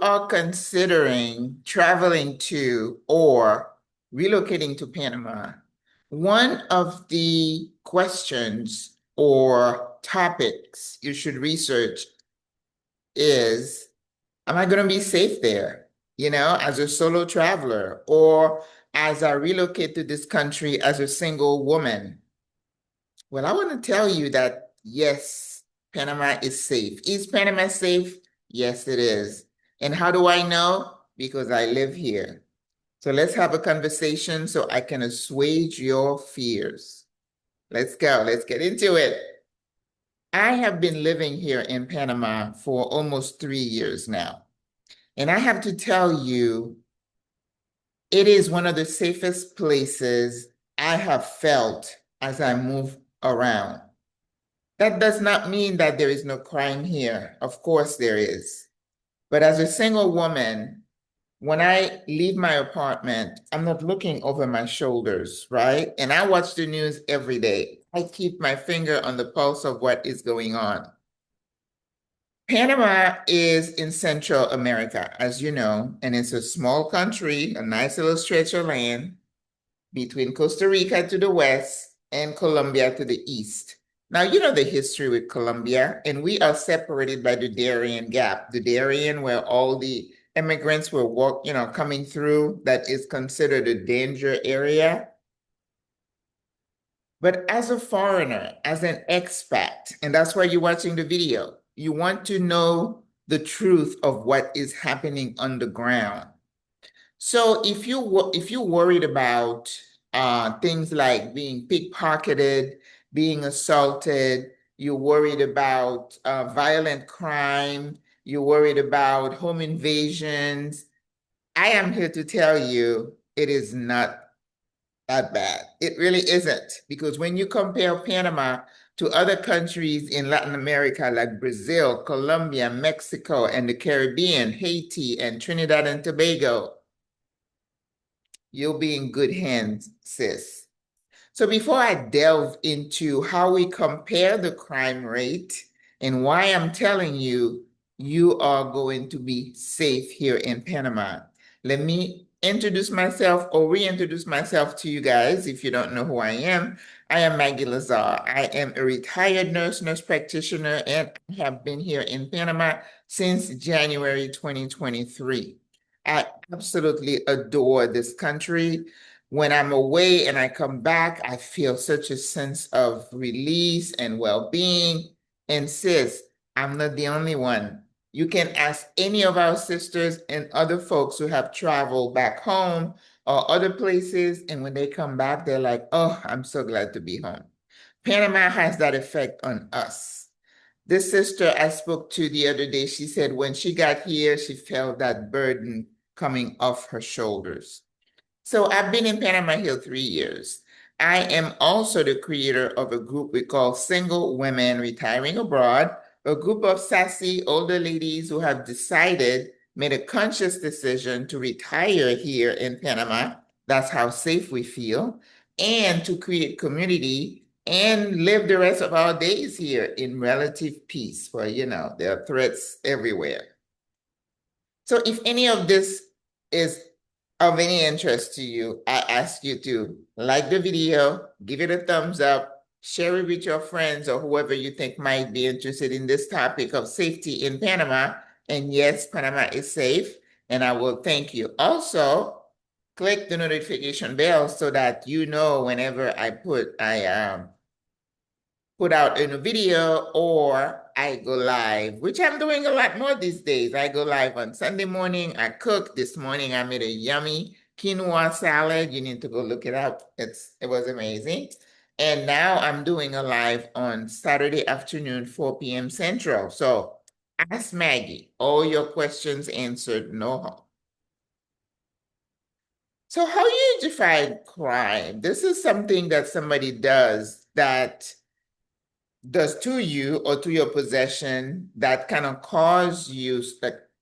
are considering traveling to or relocating to Panama, one of the questions or topics you should research is, am I going to be safe there? You know, as a solo traveler or as I relocate to this country as a single woman? Well, I want to tell you that yes, Panama is safe. Is Panama safe? Yes, it is. And how do I know? Because I live here. So let's have a conversation so I can assuage your fears. Let's go. Let's get into it. I have been living here in Panama for almost 3 years now. And I have to tell you, it is one of the safest places I have felt as I move around. That does not mean that there is no crime here. Of course there is. But as a single woman, when I leave my apartment, I'm not looking over my shoulders, right? And I watch the news every day. I keep my finger on the pulse of what is going on. Panama is in Central America, as you know, and it's a small country, a nice little stretch of land between Costa Rica to the west and Colombia to the east. Now, you know the history with Colombia, and we are separated by the Darien Gap, the Darien where all the immigrants were coming through, that is considered a danger area. But as a foreigner, as an expat, and that's why you're watching the video, you want to know the truth of what is happening underground. So if you're worried about things like being pickpocketed, being assaulted, you're worried about violent crime, you're worried about home invasions, I am here to tell you it is not that bad. It really isn't, because when you compare Panama to other countries in Latin America like Brazil, Colombia, Mexico, and the Caribbean, Haiti, and Trinidad and Tobago, you'll be in good hands, sis. So before I delve into how we compare the crime rate and why I'm telling you, you are going to be safe here in Panama, let me introduce myself or reintroduce myself to you guys if you don't know who I am. I am Maggie Lazar. I am a retired nurse practitioner, and have been here in Panama since January 2023. I absolutely adore this country. When I'm away and I come back, I feel such a sense of release and well-being. And sis, I'm not the only one. You can ask any of our sisters and other folks who have traveled back home or other places, and when they come back, they're like, oh, I'm so glad to be home. Panama has that effect on us. This sister I spoke to the other day, she said when she got here, she felt that burden coming off her shoulders. So I've been in Panama Hill 3 years. I am also the creator of a group we call Single Women Retiring Abroad, a group of sassy older ladies who have made a conscious decision to retire here in Panama. That's how safe we feel, and to create community and live the rest of our days here in relative peace, where, there are threats everywhere. So if any of this is of any interest to you, I ask you to like the video, give it a thumbs up, share it with your friends or whoever you think might be interested in this topic of safety in Panama. And yes, Panama is safe, and I will thank you. Also, click the notification bell so that you know whenever I put out in a video or I go live, which I'm doing a lot more these days. I go live on Sunday morning. I cook. This morning I made a yummy quinoa salad. You need to go look it up. It was amazing. And now I'm doing a live on Saturday afternoon, 4 p.m. Central. So ask Maggie. All your questions answered, no harm. So how you define crime? This is something that somebody does to you or to your possession that kind of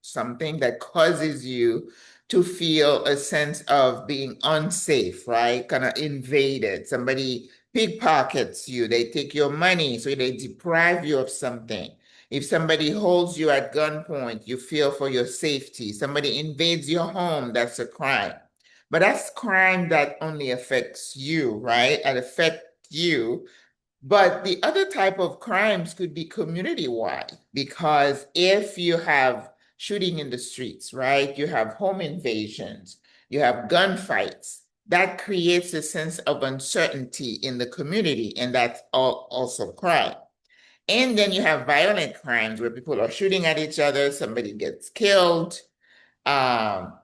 something that causes you to feel a sense of being unsafe, right? Kind of invaded. Somebody pickpockets you, they take your money, so they deprive you of something. If somebody holds you at gunpoint, you fear for your safety. Somebody invades your home, that's a crime. But that's crime that only affects you, right? It affects you. But the other type of crimes could be community-wide, because if you have shooting in the streets, right? You have home invasions, you have gunfights, that creates a sense of uncertainty in the community, and that's also crime. And then you have violent crimes where people are shooting at each other, somebody gets killed, um,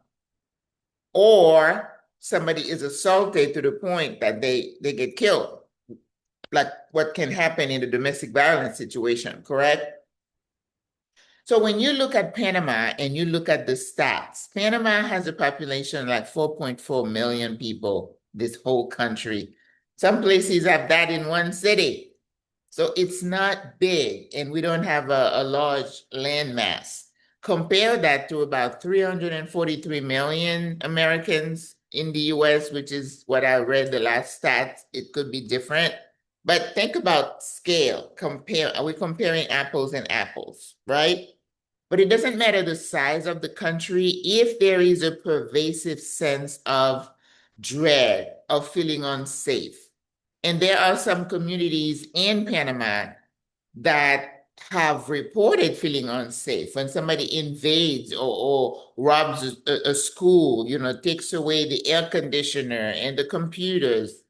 or somebody is assaulted to the point that they get killed, like what can happen in a domestic violence situation, correct? So when you look at Panama and you look at the stats, Panama has a population like 4.4 million people, this whole country. Some places have that in one city. So it's not big, and we don't have a large land mass. Compare that to about 343 million Americans in the US, which is what I read the last stat. It could be different. But think about scale. Are we comparing apples and apples, right? But it doesn't matter the size of the country if there is a pervasive sense of dread, of feeling unsafe. And there are some communities in Panama that have reported feeling unsafe when somebody invades or robs a school, takes away the air conditioner and the computers,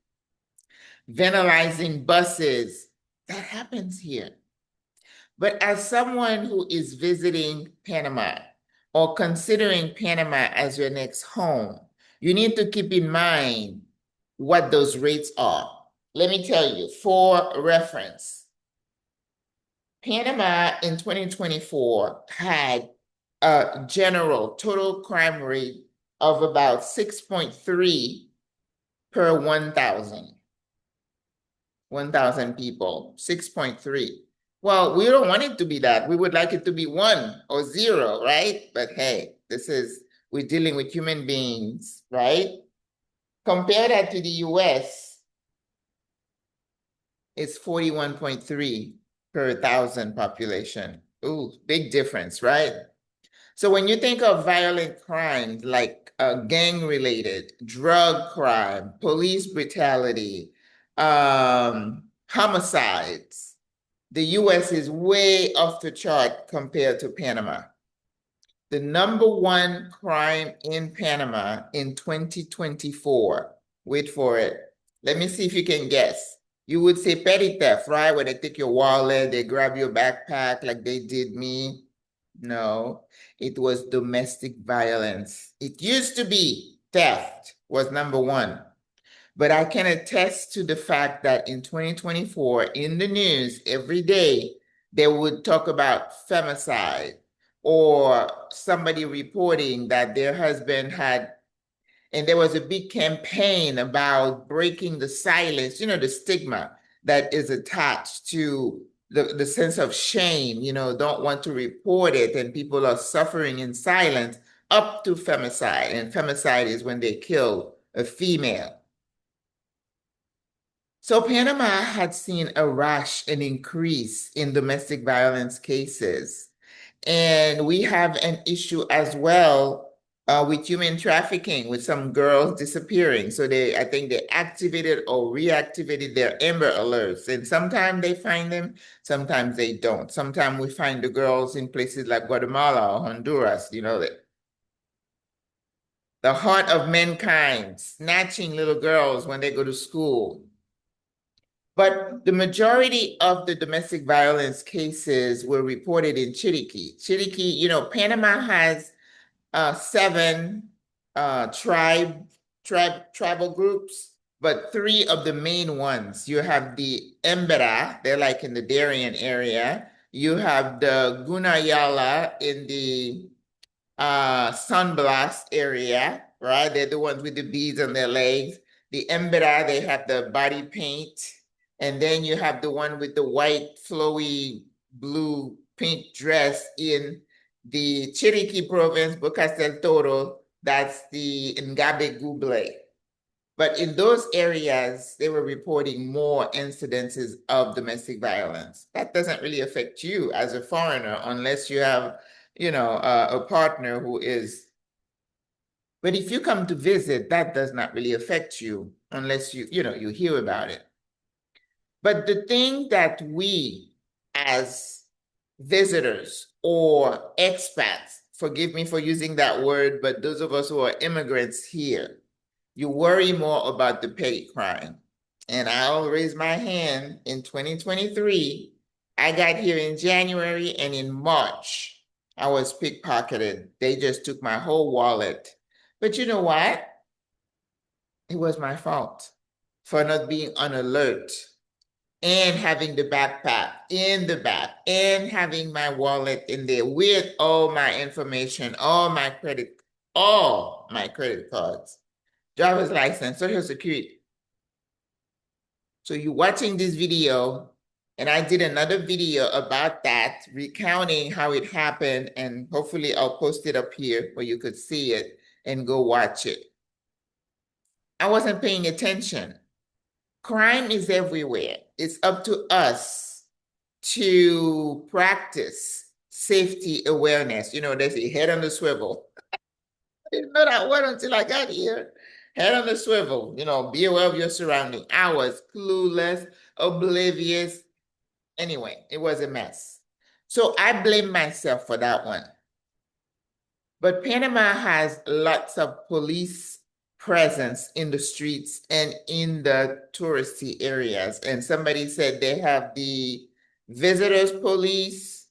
vandalizing buses. That happens here. But as someone who is visiting Panama or considering Panama as your next home, you need to keep in mind what those rates are. Let me tell you, for reference, Panama in 2024 had a general total crime rate of about 6.3 per 1,000 people, 6.3. Well, we don't want it to be that. We would like it to be 1 or 0, right? But hey, we're dealing with human beings, right? Compare that to the US, it's 41.3 per 1,000 population. Ooh, big difference, right? So when you think of violent crimes like gang-related, drug crime, police brutality, homicides, the US is way off the chart compared to Panama. The number one crime in Panama in 2024, wait for it. Let me see if you can guess. You would say petty theft, right? Where they take your wallet, they grab your backpack like they did me. No, it was domestic violence. It used to be theft was number one. But I can attest to the fact that in 2024, in the news every day, they would talk about femicide or somebody reporting that their husband had, and there was a big campaign about breaking the silence, the stigma that is attached to the sense of shame, don't want to report it, and people are suffering in silence up to femicide. And femicide is when they kill a female. So Panama had seen a rush, an increase in domestic violence cases. And we have an issue as well with human trafficking, with some girls disappearing. So I think they activated or reactivated their Amber Alerts. And sometimes they find them, sometimes they don't. Sometimes we find the girls in places like Guatemala or Honduras, the heart of mankind, snatching little girls when they go to school. But the majority of the domestic violence cases were reported in Chiriquí. Chiriquí, Panama has 7 tribal groups, but 3 of the main ones. You have the Embera, they're like in the Darien area. You have the Gunayala in the Sunblast area, right? They're the ones with the beads on their legs. The Embera, they have the body paint. And then you have the one with the white, flowy, blue, pink dress in the Chiriquí province, Bocas del Toro. That's the Ngabe Guble. But in those areas, they were reporting more incidences of domestic violence. That doesn't really affect you as a foreigner unless you have, a partner who is. But if you come to visit, that does not really affect you unless you hear about it. But the thing that we as visitors or expats, forgive me for using that word, but those of us who are immigrants here, you worry more about the petty crime. And I'll raise my hand in 2023. I got here in January, and in March, I was pickpocketed. They just took my whole wallet. But you know what? It was my fault for not being on alert and having the backpack in the back and having my wallet in there with all my information, all my credit cards, driver's license, social security. So you're watching this video, and I did another video about that, recounting how it happened, and hopefully I'll post it up here where you could see it and go watch it. I wasn't paying attention. Crime is everywhere. It's up to us to practice safety awareness. They say head on the swivel. I didn't know that word until I got here. Head on the swivel, be aware of your surroundings. I was clueless, oblivious. Anyway, it was a mess. So I blame myself for that one. But Panama has lots of police presence in the streets and in the touristy areas. And somebody said they have the visitors police,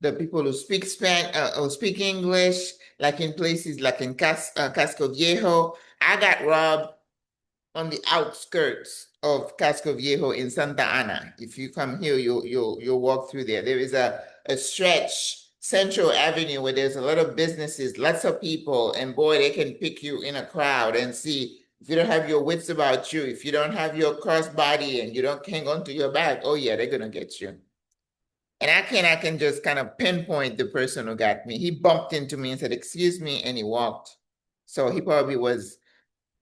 the people who speak who speak English, like in places like in Casco Viejo. I got robbed on the outskirts of Casco Viejo in Santa Ana. If you come here, you'll walk through there. There is a stretch, Central Avenue, where there's a lot of businesses, lots of people, and boy, they can pick you in a crowd and see if you don't have your wits about you, if you don't have your crossbody and you don't hang on to your bag, oh yeah, they're gonna get you. And I can just kind of pinpoint the person who got me. He bumped into me and said, "Excuse me," and he walked. So he probably was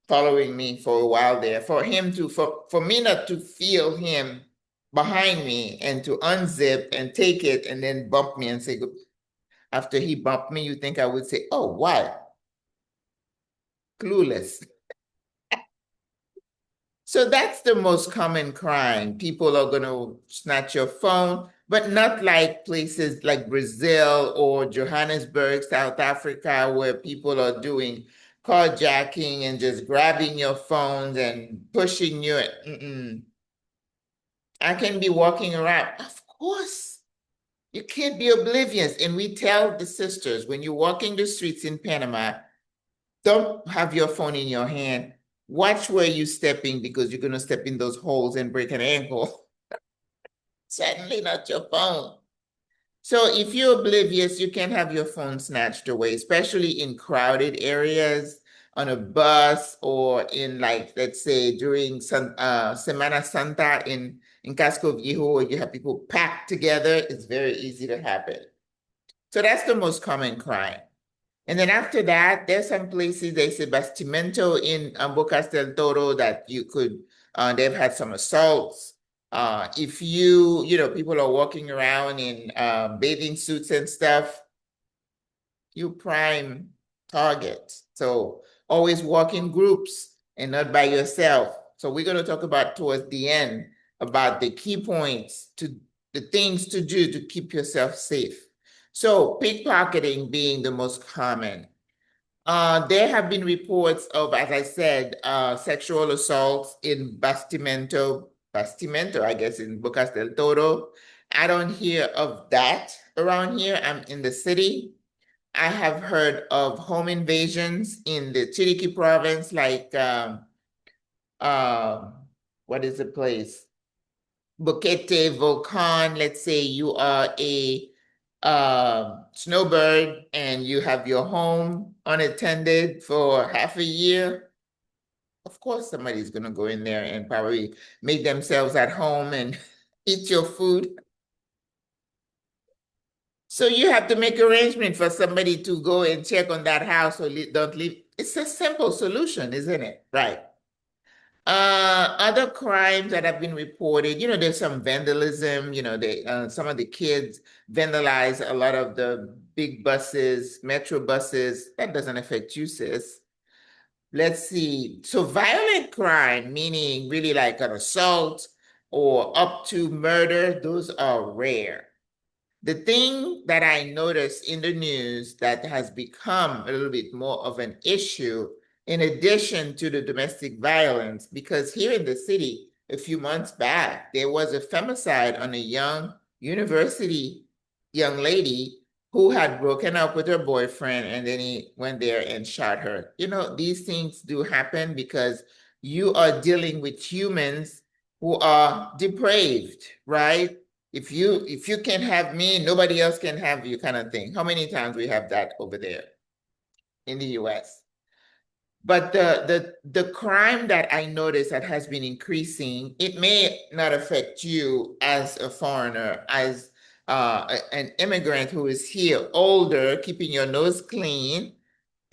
following me for a while there. For me not to feel him behind me and to unzip and take it and then bump me and say, after he bumped me, you think I would say, "Oh, why?" Clueless. So that's the most common crime. People are going to snatch your phone, but not like places like Brazil or Johannesburg, South Africa, where people are doing carjacking and just grabbing your phones and pushing you. I can be walking around. Of course, you can't be oblivious. And we tell the sisters, when you're walking the streets in Panama, don't have your phone in your hand. Watch where you're stepping, because you're going to step in those holes and break an ankle. Certainly not your phone. So if you're oblivious, you can have your phone snatched away, especially in crowded areas, on a bus, or in, like, let's say during Semana Santa in Casco Viejo, where you have people packed together. It's very easy to happen. So that's the most common crime. And then after that, there's some places, they say Bastimento in Bocas del Toro, that you could, they've had some assaults. If people are walking around in bathing suits and stuff, you prime target. So always walk in groups and not by yourself. So we're going to talk about towards the end about the key points, to the things to do to keep yourself safe. So pickpocketing being the most common. There have been reports of, as I said, sexual assaults in Bastimento, I guess, in Bocas del Toro. I don't hear of that around here. I'm in the city. I have heard of home invasions in the Chiriquí province, like, what is the place? Boquete, Volcan. Let's say you are a snowbird and you have your home unattended for half a year. Of course, somebody's going to go in there and probably make themselves at home and eat your food. So you have to make arrangement for somebody to go and check on that house, or don't leave. It's a simple solution, isn't it? Right. Other crimes that have been reported, there's some vandalism, some of the kids vandalize a lot of the big buses, metro buses. That doesn't affect you, sis. Let's see. So violent crime, meaning really like an assault or up to murder, those are rare. The thing that I noticed in the news that has become a little bit more of an issue, in addition to the domestic violence, because here in the city, a few months back, there was a femicide on a young university young lady who had broken up with her boyfriend and then he went there and shot her. These things do happen because you are dealing with humans who are depraved, right? If you can have me, nobody else can have you, kind of thing. How many times we have that over there in the US? But the crime that I noticed that has been increasing, it may not affect you as a foreigner, as an immigrant who is here, older, keeping your nose clean,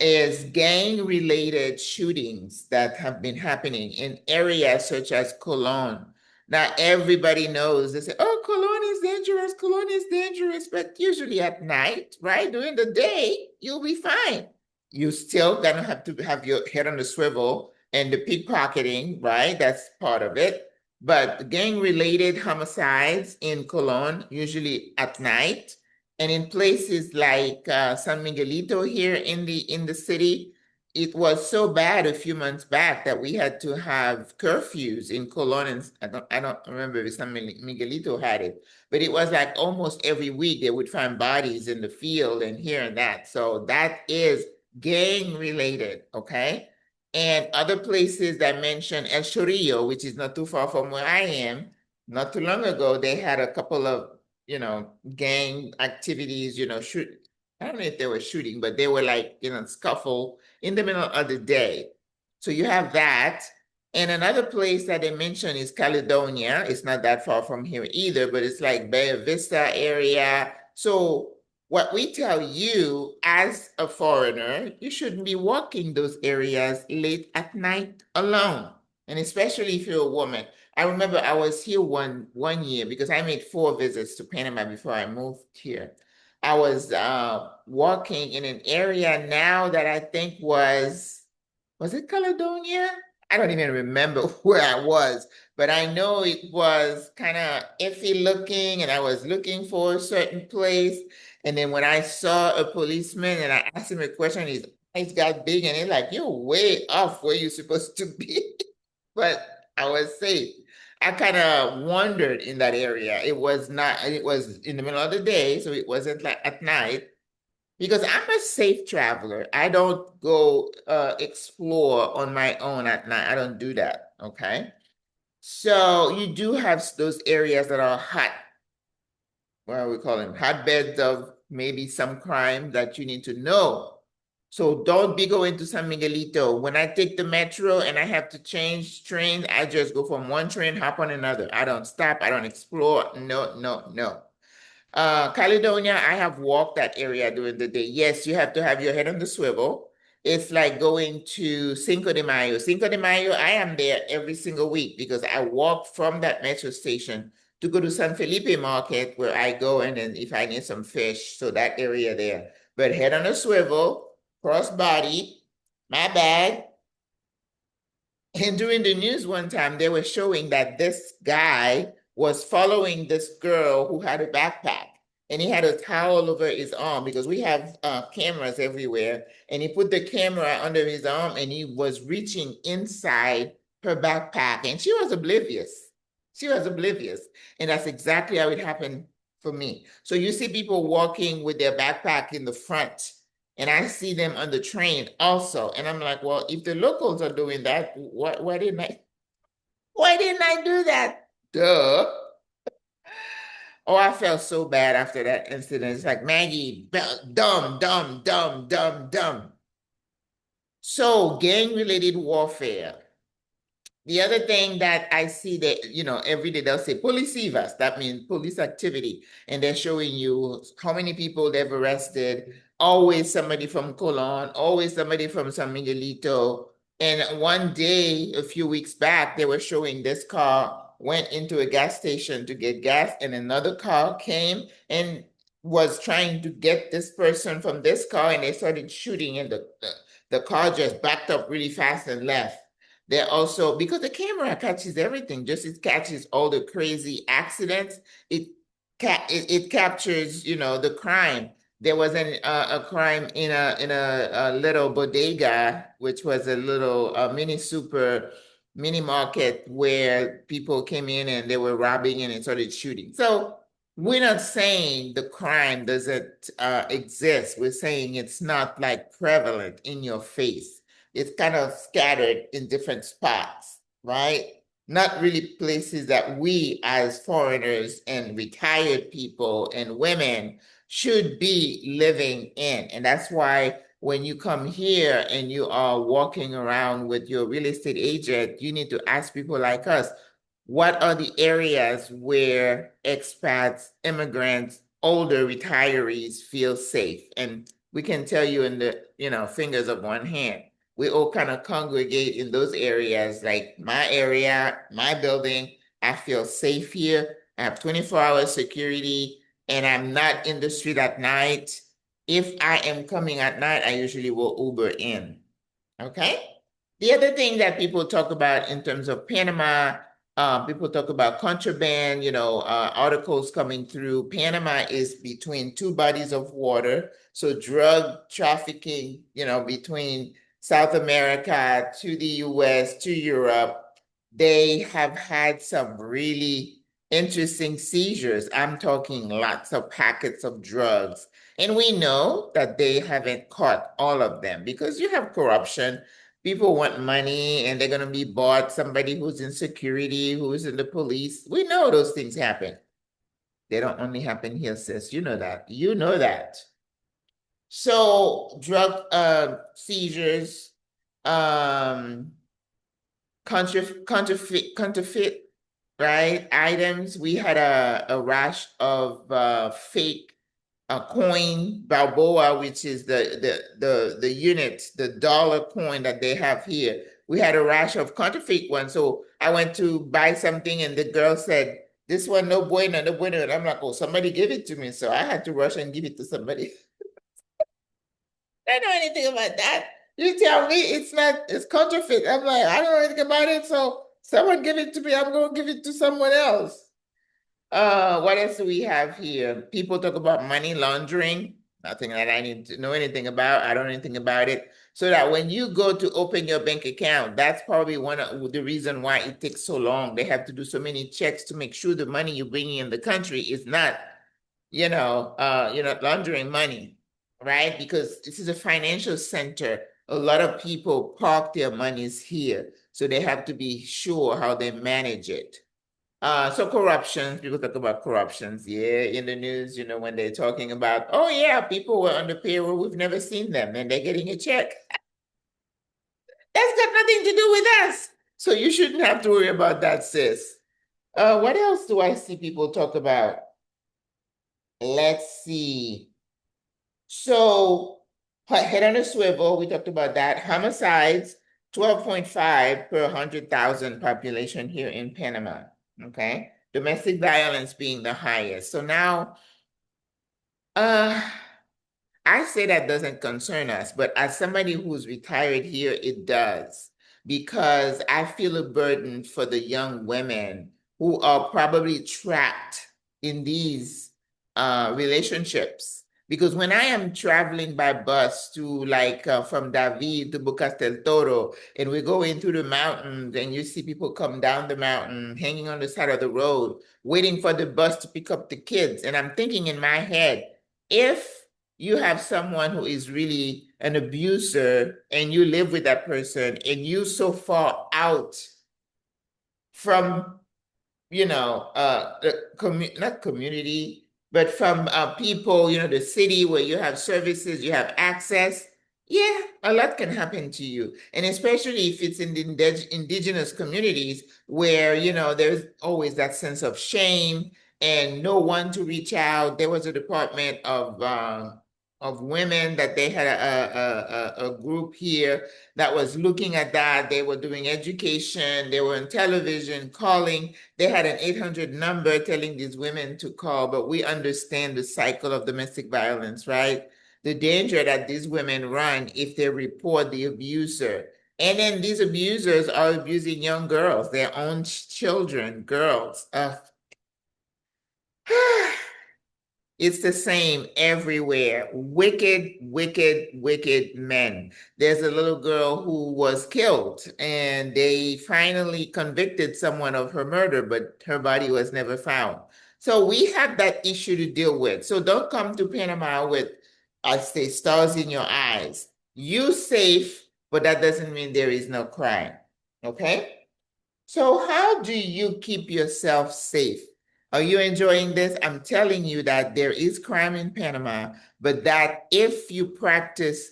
is gang-related shootings that have been happening in areas such as Cologne. Now, everybody knows, they say, oh, Cologne is dangerous, but usually at night, right? During the day, you'll be fine. You still gonna have to have your head on the swivel and the pickpocketing, right? That's part of it. But gang-related homicides in Cologne, usually at night, and in places like San Miguelito here in the city, it was so bad a few months back that we had to have curfews in Cologne. And I don't remember if San Miguelito had it, but it was like almost every week they would find bodies in the field and here and that. So that is gang related, okay? And other places that mentioned El Chorillo, which is not too far from where I am, not too long ago, they had a couple of gang activities, shoot. I don't know if they were shooting, but they were like, scuffle in the middle of the day. So you have that. And another place that they mentioned is Caledonia. It's not that far from here either, but it's like Bay Vista area. So what we tell you as a foreigner, you shouldn't be walking those areas late at night alone. And especially if you're a woman. I remember I was here one year because I made 4 visits to Panama before I moved here. I was walking in an area now that I think was it Caledonia? I don't even remember where I was, but I know it was kind of iffy looking and I was looking for a certain place. And then when I saw a policeman and I asked him a question, his eyes got big and he's like, you're way off where you're supposed to be. But I was safe. I kind of wandered in that area. It was in the middle of the day, so it wasn't like at night. Because I'm a safe traveler. I don't go explore on my own at night. I don't do that, okay? So you do have those areas that are hot, what are we calling them? Hotbeds of maybe some crime that you need to know. So don't be going to San Miguelito. When I take the metro and I have to change trains, I just go from one train, hop on another. I don't stop. I don't explore. No, no, no. Caledonia, I have walked that area during the day. Yes, you have to have your head on the swivel. It's like going to Cinco de Mayo. Cinco de Mayo, I am there every single week because I walk from that metro station to go to San Felipe Market where I go and then if I need some fish, so that area there. But head on a swivel, crossbody, my bag. And during the news one time, they were showing that this guy was following this girl who had a backpack and he had a towel over his arm because we have cameras everywhere. And he put the camera under his arm and he was reaching inside her backpack and she was oblivious. She was oblivious. And that's exactly how it happened for me. So you see people walking with their backpack in the front and I see them on the train also. And I'm like, well, if the locals are doing that, why didn't I do that? Duh. Oh, I felt so bad after that incident. It's like, Maggie, dumb, dumb, dumb, dumb, dumb. So gang-related warfare. The other thing that I see that, every day they'll say policivas, that means police activity. And they're showing you how many people they've arrested, always somebody from Cologne, always somebody from San Miguelito. And one day, a few weeks back, they were showing this car went into a gas station to get gas, and another car came and was trying to get this person from this car, and they started shooting, and the car just backed up really fast and left. They're also, because the camera catches everything, just it catches all the crazy accidents, it it captures, the crime. There was a crime in a little bodega, which was a little mini market where people came in and they were robbing and it started shooting. So we're not saying the crime doesn't exist. We're saying it's not like prevalent in your face. It's kind of scattered in different spots, right? Not really places that we as foreigners and retired people and women should be living in. And that's why when you come here and you are walking around with your real estate agent, you need to ask people like us, what are the areas where expats, immigrants, older retirees feel safe? And we can tell you in the, fingers of one hand. We all kind of congregate in those areas, like my area, my building. I feel safe here. I have 24-hour security, and I'm not in the street at night. If I am coming at night, I usually will Uber in. Okay? The other thing that people talk about in terms of Panama, people talk about contraband, articles coming through. Panama is between two bodies of water. So drug trafficking, between South America to the US to Europe, they have had some really interesting seizures. I'm talking lots of packets of drugs. And we know that they haven't caught all of them because you have corruption. People want money and they're going to be bought. Somebody who's in security, who's in the police. We know those things happen. They don't only happen here, sis. You know that. You know that. So drug seizures, um, counterfeit, right, items. We had a rash of fake coin, Balboa, which is the unit, the dollar coin that they have here. We had a rash of counterfeit ones. So I went to buy something and the girl said, this one, no bueno, no bueno. And I'm like, oh, somebody give it to me. So I had to rush and give it to somebody. I don't know anything about that. You tell me it's counterfeit. I'm like, I don't know anything about it. So someone give it to me. I'm going to give it to someone else. What else do we have here? People talk about money laundering. Nothing that I need to know anything about. I don't know anything about it. So that when you go to open your bank account, that's probably one of the reason why it takes so long. They have to do so many checks to make sure the money you're bringing in the country is not, you're not laundering money, right? Because this is a financial center. A lot of people park their monies here, so they have to be sure how they manage it. So corruption, people talk about corruptions, yeah, in the news, when they're talking about, oh yeah, people were on the payroll, we've never seen them, and they're getting a check. That's got nothing to do with us. So you shouldn't have to worry about that, sis. What else do I see people talk about? Let's see. So head on a swivel, we talked about that. Homicides, 12.5 per 100,000 population here in Panama. Okay. Domestic violence being the highest. So now, I say that doesn't concern us, but as somebody who's retired here, it does. Because I feel a burden for the young women who are probably trapped in these relationships. Because when I am traveling by bus to from David to Bocas del Toro, and we go into the mountains and you see people come down the mountain, hanging on the side of the road, waiting for the bus to pick up the kids. And I'm thinking in my head, if you have someone who is really an abuser and you live with that person and you so far out from, not community, but from people, the city where you have services, you have access, yeah, a lot can happen to you. And especially if it's in the indigenous communities where, there's always that sense of shame and no one to reach out. There was a department of of women that they had a group here that was looking at that. They were doing education, they were on television calling. They had an 800 number telling these women to call, but we understand the cycle of domestic violence, right? The danger that these women run if they report the abuser. And then these abusers are abusing young girls, their own children, girls. It's the same everywhere. Wicked, wicked, wicked men. There's a little girl who was killed, and they finally convicted someone of her murder, but her body was never found. So we have that issue to deal with. So don't come to Panama with, I say, stars in your eyes. You safe, but that doesn't mean there is no crime. Okay? So how do you keep yourself safe? Are you enjoying this? I'm telling you that there is crime in Panama, but that if you practice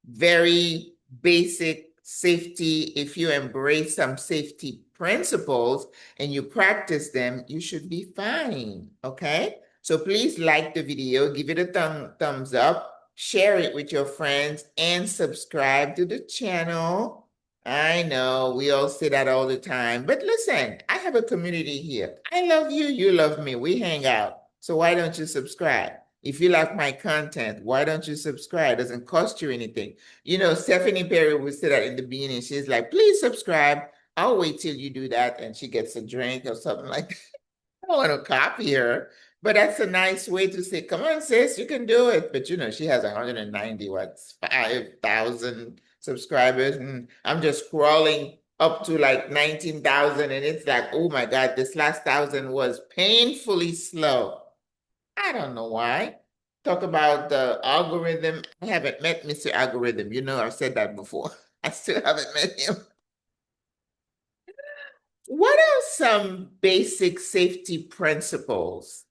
very basic safety, if you embrace some safety principles and you practice them, you should be fine, okay? So please like the video, give it a thumbs up, share it with your friends, and subscribe to the channel. I know we all say that all the time, but listen, I have a community here. I love you, you love me. We hang out. So why don't you subscribe? If you like my content, why don't you subscribe? It doesn't cost you anything. You know, Stephanie Perry would say that in the beginning. She's like, please subscribe. I'll wait till you do that. And she gets a drink or something like that. I don't want to copy her, but that's a nice way to say, come on, sis, you can do it. But you know, she has 190, 5,000 subscribers, and I'm just scrolling up to like 19,000, and it's like, oh my God, this last 1,000 was painfully slow. I don't know why. Talk about the algorithm. I haven't met Mr. Algorithm. You know, I've said that before. I still haven't met him. What are some basic safety principles?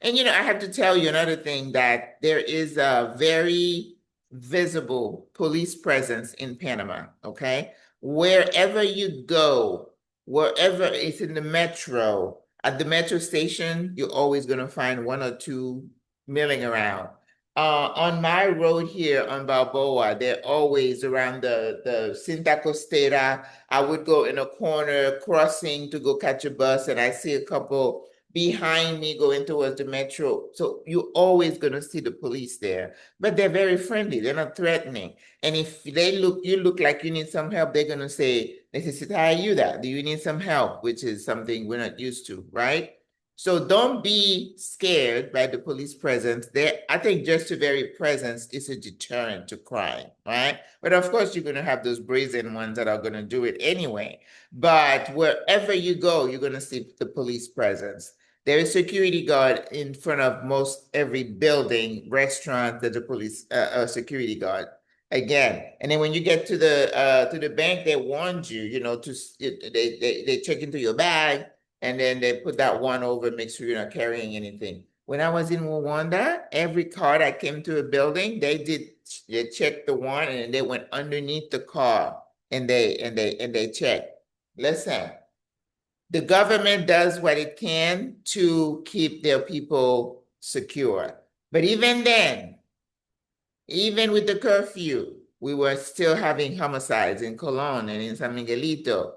And you know, I have to tell you another thing, that there is a very visible police presence in Panama, okay? Wherever you go, wherever it's in the metro, at the metro station, you're always going to find one or two milling around. On my road here on Balboa, they're always around the Cinta Costera. I would go in a corner crossing to go catch a bus, and I see a couple behind me going towards the metro. So you're always going to see the police there, but they're very friendly. They're not threatening. And if you look like you need some help, they're going to say, necesita ayuda. Do you need some help? Which is something we're not used to, right? So don't be scared by the police presence. I think just the very presence is a deterrent to crime, right? But of course, you're going to have those brazen ones that are going to do it anyway. But wherever you go, you're going to see the police presence. There is security guard in front of most every building, restaurant. There's a police security guard again. And then when you get to the bank, they warned you, you know, they check into your bag, and then they put that one over, make sure you're not carrying anything. When I was in Rwanda, every car that came to a building, they checked the one, and they went underneath the car and they checked. Listen, the government does what it can to keep their people secure. But even then, even with the curfew, we were still having homicides in Colón and in San Miguelito.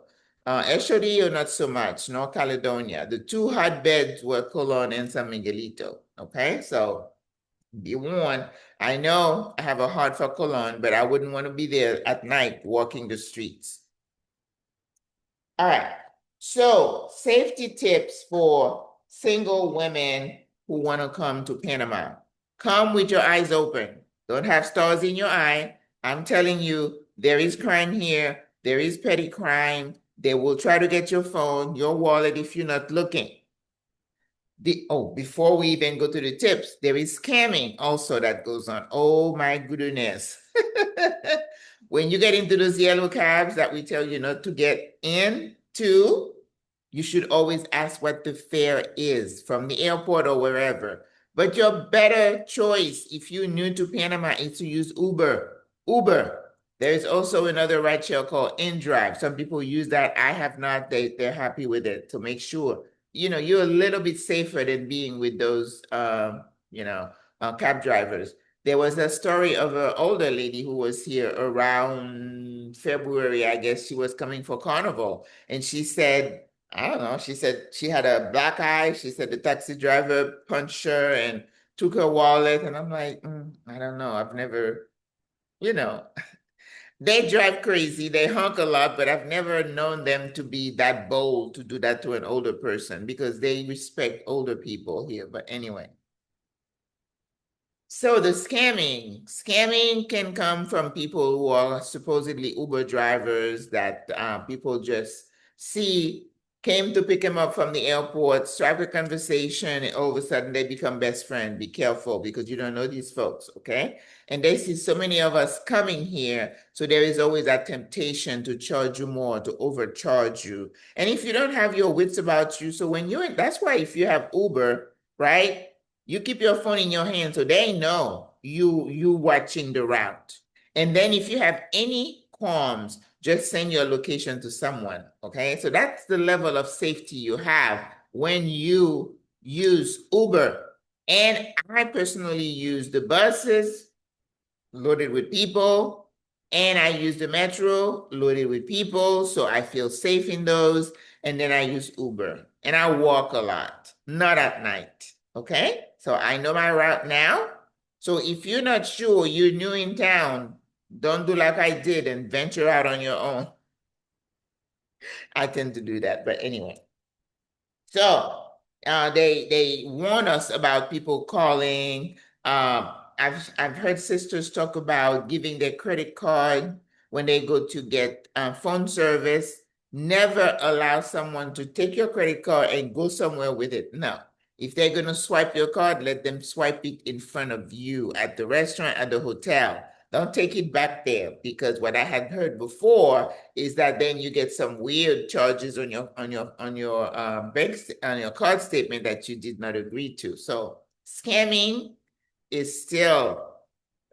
Eshorillo, not so much, North Caledonia. The two hotbeds were Colón and San Miguelito, okay? So be warned. I know I have a heart for Colón, but I wouldn't want to be there at night walking the streets. All right, so safety tips for single women who want to come to Panama. Come with your eyes open. Don't have stars in your eye. I'm telling you, there is crime here. There is petty crime. They will try to get your phone, your wallet if you're not looking. Before we even go to the tips, there is scamming also that goes on. Oh my goodness. When you get into those yellow cabs that we tell you not to get into, you should always ask what the fare is from the airport or wherever. But your better choice, if you're new to Panama, is to use Uber. There is also another rideshare called InDrive. Some people use that. I have not. They're happy with it, to make sure, you know, you're a little bit safer than being with those, cab drivers. There was a story of an older lady who was here around February. I guess she was coming for Carnival. And she said, I don't know, she said she had a black eye. She said the taxi driver punched her and took her wallet. And I'm like, I don't know. I've never, you know, they drive crazy. They honk a lot, but I've never known them to be that bold to do that to an older person because they respect older people here. But anyway. So the scamming can come from people who are supposedly Uber drivers that people just see, came to pick him up from the airport, strike a conversation, and all of a sudden they become best friends. Be careful because you don't know these folks, okay? And they see so many of us coming here, so there is always that temptation to charge you more, to overcharge you. And if you don't have your wits about you, so when you're, that's why if you have Uber, right? You keep your phone in your hand so they know you watching the route. And then if you have any qualms, just send your location to someone. Okay. So that's the level of safety you have when you use Uber. And I personally use the buses loaded with people, and I use the metro loaded with people, so I feel safe in those. And then I use Uber, and I walk a lot, not at night. Okay, so I know my route now. So if you're not sure, you're new in town, don't do like I did and venture out on your own. I tend to do that, but anyway. So they warn us about people calling. I've heard sisters talk about giving their credit card when they go to get phone service. Never allow someone to take your credit card and go somewhere with it. No. If they're going to swipe your card, let them swipe it in front of you at the restaurant, at the hotel. Don't take it back there because what I had heard before is that then you get some weird charges on your bank on your card statement that you did not agree to. So scamming is still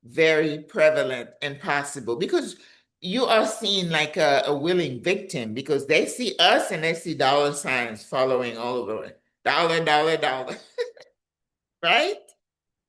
very prevalent and possible because you are seen like a willing victim because they see us and they see dollar signs following all over it. Dollar, dollar, dollar, right?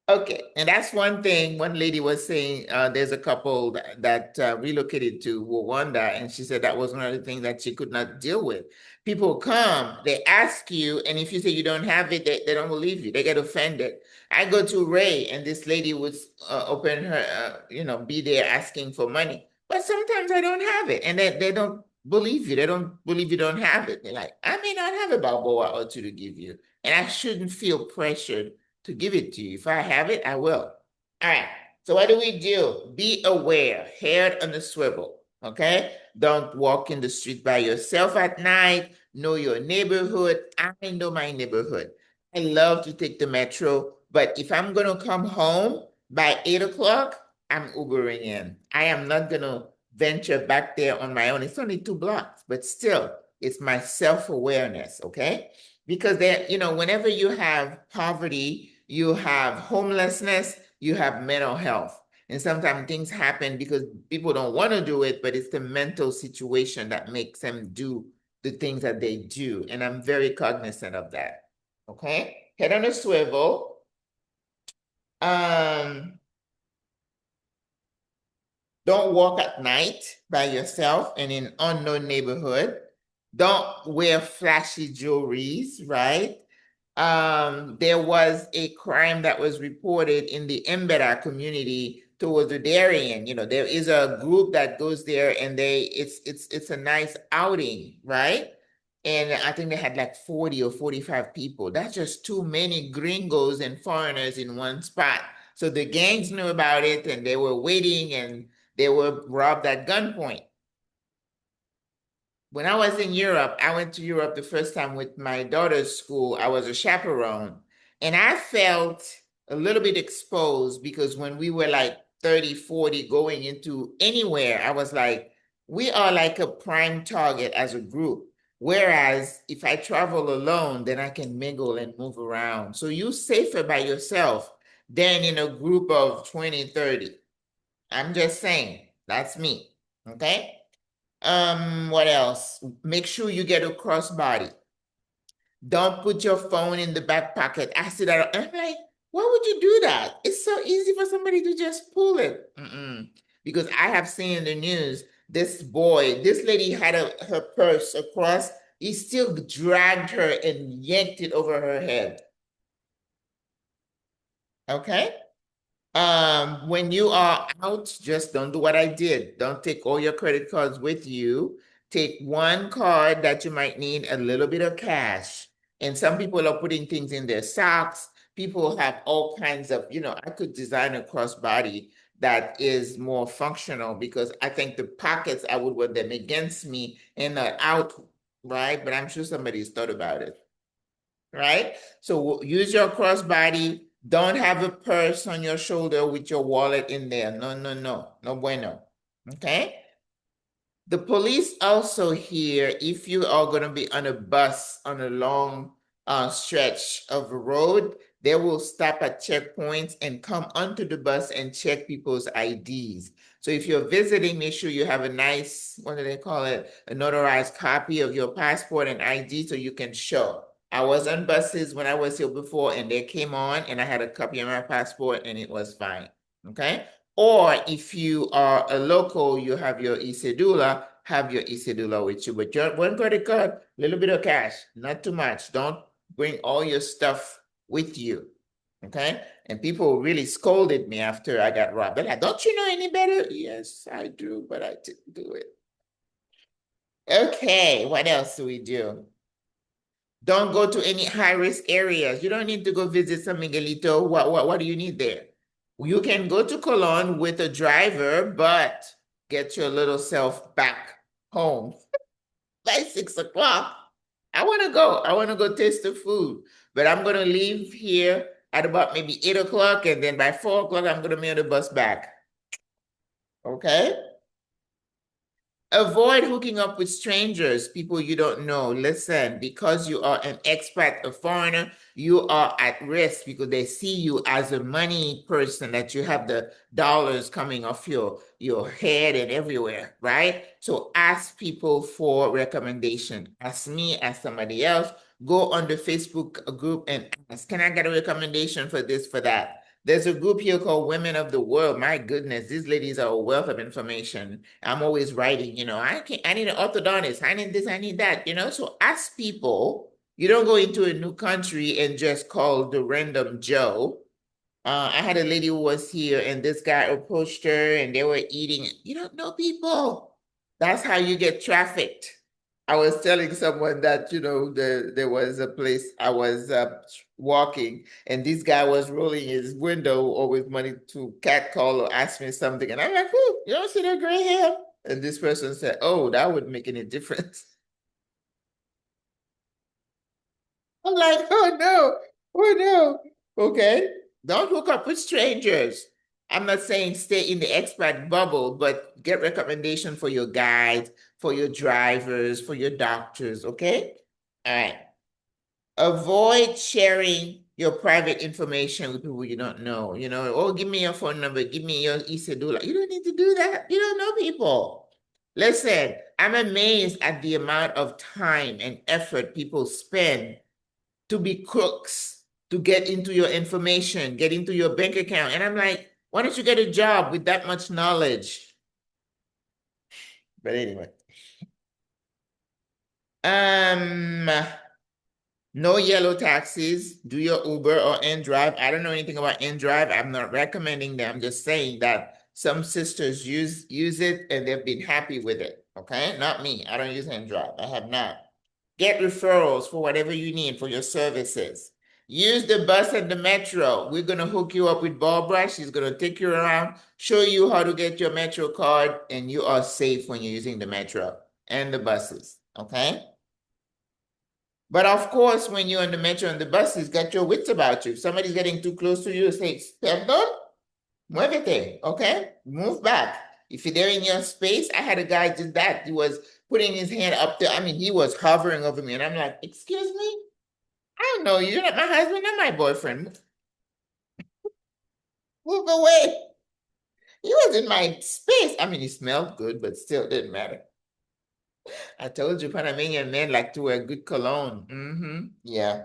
Okay, and that's one thing. One lady was saying there's a couple that relocated to Rwanda, and she said that was one of the things that she could not deal with. People come, they ask you, and if you say you don't have it, they don't believe you. They get offended. I go to Ray, and this lady would open her, be there asking for money. But sometimes I don't have it, and they don't believe you. They don't believe you don't have it. They're like, I may not have a Balboa or two to give you, and I shouldn't feel pressured to give it to you. If I have it, I will. All right. So what do? Be aware, head on the swivel. Okay. Don't walk in the street by yourself at night. Know your neighborhood. I know my neighborhood. I love to take the metro, but if I'm gonna come home by 8 o'clock, I'm Ubering in. I am not gonna venture back there on my own. It's only 2 blocks, but still, it's my self-awareness. Okay. Because whenever you have poverty, you have homelessness, you have mental health. And sometimes things happen because people don't want to do it, but it's the mental situation that makes them do the things that they do. And I'm very cognizant of that. Okay? Head on a swivel. Don't walk at night by yourself and in unknown neighborhood. Don't wear flashy jewelries, right? There was a crime that was reported in the Mbeda community towards the Darien. There is a group that goes there and it's a nice outing, right? And I think they had like 40 or 45 people. That's just too many gringos and foreigners in one spot. So the gangs knew about it and they were waiting and they were robbed at gunpoint. When I was in Europe, I went to Europe the first time with my daughter's school. I was a chaperone, and I felt a little bit exposed because when we were like 30, 40 going into anywhere, I was like, we are like a prime target as a group. Whereas if I travel alone, then I can mingle and move around. So you're safer by yourself than in a group of 20, 30. I'm just saying, that's me. Okay. What else? Make sure you get a crossbody. Don't put your phone in the back pocket. I see that. I'm like, Why would you do that? It's so easy for somebody to just pull it. Mm-mm. Because I have seen in the news this boy, this lady had her purse across. He still dragged her and yanked it over her head. Okay. When you are out, just don't do what I did. Don't take all your credit cards with you. Take one card that you might need a little bit of cash. And some people are putting things in their socks. People have all kinds of, I could design a crossbody that is more functional because I think the pockets, I would want them against me and not out, right? But I'm sure somebody's thought about it, right? So use your crossbody. Don't have a purse on your shoulder with your wallet in there. No, no, no. No bueno. Okay? The police also here, if you are going to be on a bus on a long stretch of road, they will stop at checkpoints and come onto the bus and check people's IDs. So if you're visiting, make sure you have a nice, what do they call it? A notarized copy of your passport and ID so you can show. I was on buses when I was here before and they came on and I had a copy of my passport and it was fine. Okay? Or if you are a local, you have your e-cedula, have your e-cedula with you. But your one credit card, a little bit of cash, not too much. Don't bring all your stuff with you. Okay? And people really scolded me after I got robbed. They're like, don't you know any better? Yes, I do, but I didn't do it. Okay, what else do we do? Don't go to any high-risk areas. You don't need to go visit San Miguelito. What do you need there? You can go to Cologne with a driver, but get your little self back home by 6 o'clock. I want to go. I want to go taste the food, but I'm going to leave here at about maybe 8 o'clock, and then by 4 o'clock, I'm going to be on the bus back. Okay? Avoid hooking up with strangers, people you don't know. Listen, because you are an expat, a foreigner, you are at risk because they see you as a money person, that you have the dollars coming off your head and everywhere, right? So ask people for recommendation. Ask me, ask somebody else. Go on the Facebook group and ask, can I get a recommendation for this, for that? There's a group here called Women of the World. My goodness, these ladies are a wealth of information. I'm always writing, I need an orthodontist. I need this, I need that, So ask people. You don't go into a new country and just call the random Joe. I had a lady who was here and this guy approached her and they were eating. You don't know people. That's how you get trafficked. I was telling someone that, there was a place I was walking and this guy was rolling his window or with money to catcall or ask me something. And I'm like, oh, you don't see that gray hair? And this person said, oh, that wouldn't make any difference. I'm like, oh no, oh no. Okay. Don't hook up with strangers. I'm not saying stay in the expat bubble, but get recommendation for your guides, for your drivers, for your doctors, okay? All right. Avoid sharing your private information with people you don't know. Oh, give me your phone number, give me your e-cedula. You don't need to do that. You don't know people. Listen, I'm amazed at the amount of time and effort people spend to be crooks, to get into your information, get into your bank account. And I'm like, why don't you get a job with that much knowledge? But anyway. Um, no yellow taxis. Do your Uber or InDrive. I don't know anything about InDrive. I'm not recommending them. I'm just saying that some sisters use it and they've been happy with it. Okay, not me. I don't use InDrive. I have not. Get referrals for whatever you need for your services. Use the bus and the metro. We're gonna hook you up with Barbara. She's gonna take you around, show you how to get your metro card, and you are safe when you're using the metro and the buses. Okay. But of course, when you're on the metro and the buses, get your wits about you. If somebody's getting too close to you, say, perdón, muévete, okay? Move back. If they're in your space, I had a guy did that. He was putting his hand up there. I mean, he was hovering over me. And I'm like, excuse me? I don't know you. You're not my husband, not my boyfriend. Move away. He was in my space. I mean, he smelled good, but still didn't matter. I told you Panamanian men like to wear good cologne. Yeah.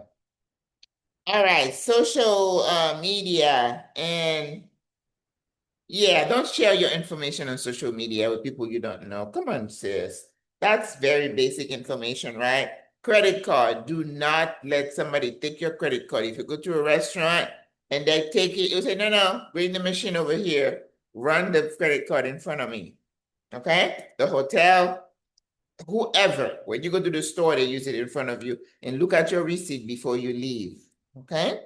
All right, social media and yeah, don't share your information on social media with people you don't know. Come on, sis. That's very basic information, right? Credit card. Do not let somebody take your credit card. If you go to a restaurant and they take it, you say, no, no, bring the machine over here. Run the credit card in front of me. Okay? The hotel, whoever, when you go to the store, they use it in front of you and look at your receipt before you leave. Okay?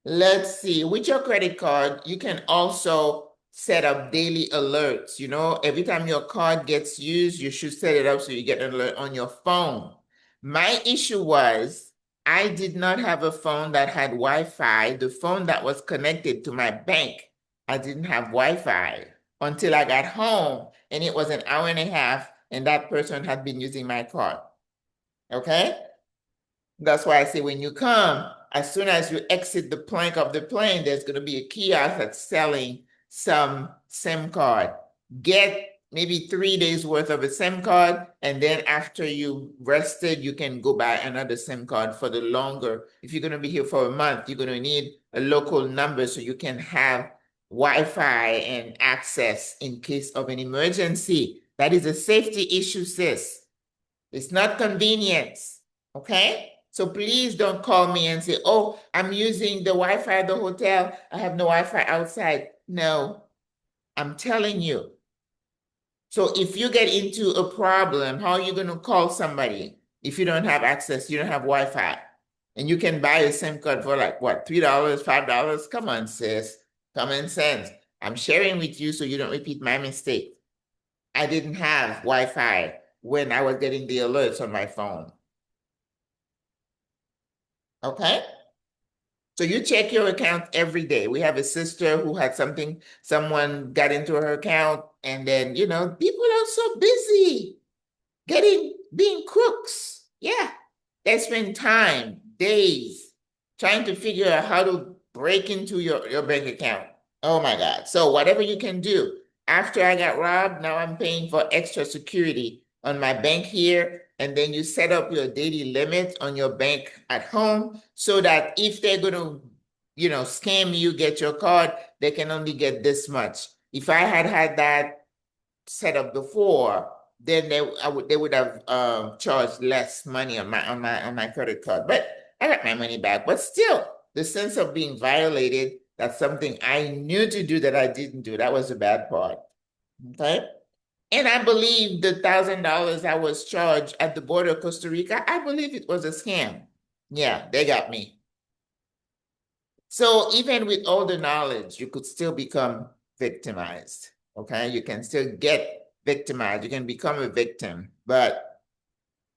Let's see, with your credit card, you can also set up daily alerts. You know, every time your card gets used, you should set it up so you get an alert on your phone. My issue was I did not have a phone that had Wi-Fi. The phone that was connected to my bank, I didn't have Wi-Fi until I got home, and it was an hour and a half, and that person had been using my card. Okay? That's why I say when you come, as soon as you exit the plank of the plane, there's going to be a kiosk that's selling some SIM card. Get maybe 3 days worth of a SIM card, and then after you rested, you can go buy another SIM card for the longer. If you're going to be here for a month, you're going to need a local number so you can have Wi-Fi and access in case of an emergency. That is a safety issue, sis. It's not convenience, okay? So please don't call me and say, oh, I'm using the Wi-Fi at the hotel. I have no Wi-Fi outside. No, I'm telling you. So if you get into a problem, how are you going to call somebody if you don't have access, you don't have Wi-Fi? And you can buy a SIM card for like what, $3, $5? Come on, sis. Common sense. I'm sharing with you so you don't repeat my mistake. I didn't have Wi-Fi when I was getting the alerts on my phone. Okay? So you check your account every day. We have a sister who had something, someone got into her account, and then, people are so busy being crooks. Yeah. They spend time, days, trying to figure out how to break into your bank account. Oh my God. So whatever you can do. After I got robbed, now I'm paying for extra security on my bank here. And then you set up your daily limit on your bank at home so that if they're going to, scam you, get your card, they can only get this much. If I had had that set up before, then they would have charged less money on my credit card. But I got my money back. But still, the sense of being violated, that's something I knew to do that I didn't do. That was the bad part. Okay. And I believe the $1,000 I was charged at the border of Costa Rica, I believe it was a scam. Yeah, they got me. So even with all the knowledge, you could still become victimized. Okay, you can still get victimized. You can become a victim, but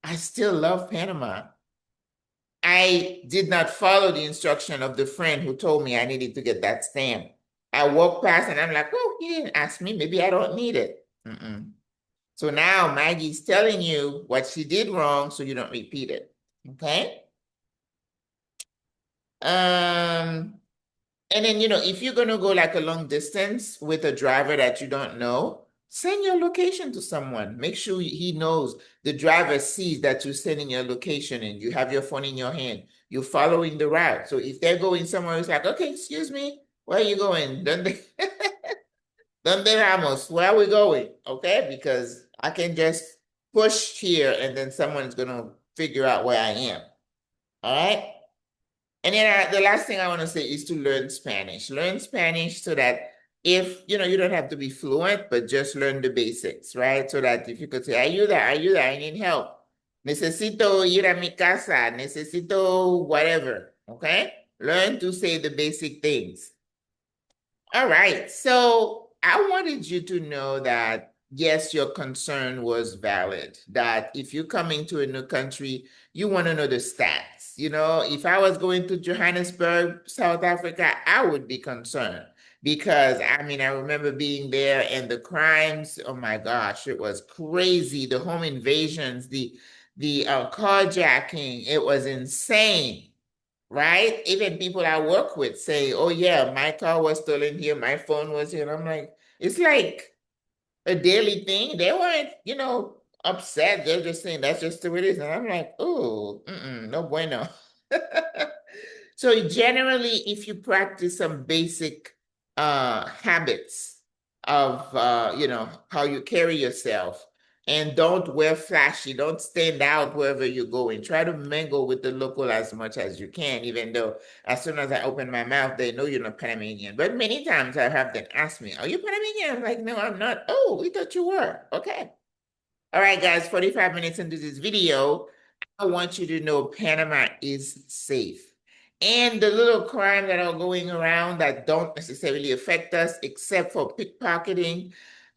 I still love Panama. I did not follow the instruction of the friend who told me I needed to get that stamp. I walked past and I'm like, oh, he didn't ask me. Maybe I don't need it. Mm-mm. So now Maggie's telling you what she did wrong so you don't repeat it. Okay? Um, And then, if you're going to go like a long distance with a driver that you don't know, send your location to someone. Make sure he knows, the driver sees that you're sending your location and you have your phone in your hand. You're following the route. So if they're going somewhere, it's like, okay, excuse me, where are you going? Donde Ramos, where are we going? Okay, because I can just push here and then someone's going to figure out where I am. All right? And then the last thing I want to say is to learn Spanish. Learn Spanish so that if, you don't have to be fluent, but just learn the basics, right? So that if you could say, ayuda, I need help. Necesito ir a mi casa, necesito whatever, okay? Learn to say the basic things. All right. So I wanted you to know that, yes, your concern was valid, that if you're coming to a new country, you want to know the stats. If I was going to Johannesburg, South Africa, I would be concerned because, I mean, I remember being there and the crimes, oh my gosh, it was crazy. The home invasions, the carjacking, it was insane. Right? Even people I work with say, oh yeah, my car was stolen here, my phone was here. And I'm like, it's like a daily thing. They weren't, upset. They're just saying that's just the way it is. And I'm like, oh, no bueno. So generally, if you practice some basic habits of how you carry yourself, and don't wear flashy, don't stand out wherever you're going. Try to mingle with the local as much as you can, even though as soon as I open my mouth, they know you're not Panamanian. But many times I have them ask me, "Are you Panamanian?" I'm like, "No, I'm not." "Oh, we thought you were." Okay. All right, guys, 45 minutes into this video, I want you to know Panama is safe. And the little crime that are going around that don't necessarily affect us, except for pickpocketing,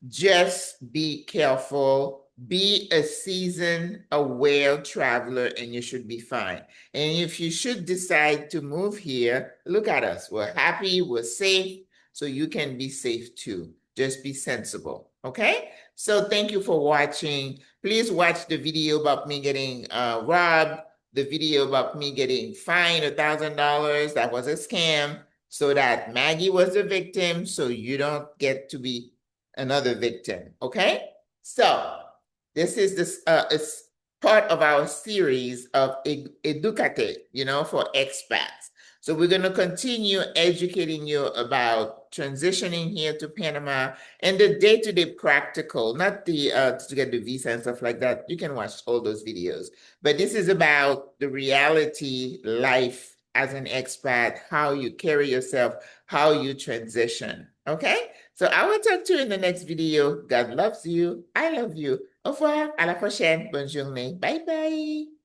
just be careful. Be a seasoned, aware traveler, and you should be fine. And if you should decide to move here, look at us. We're happy, we're safe, so you can be safe too. Just be sensible, okay? So thank you for watching. Please watch the video about me getting robbed, the video about me getting fined $1,000. That was a scam, so that Maggie was the victim, so you don't get to be another victim, okay? So this is it's part of our series of Educate, for expats. So we're going to continue educating you about transitioning here to Panama and the day-to-day practical, not the to get the visa and stuff like that. You can watch all those videos. But this is about the reality life as an expat, how you carry yourself, how you transition. Okay? So I will talk to you in the next video. God loves you. I love you. Au revoir. À la prochaine. Bonne journée. Bye bye.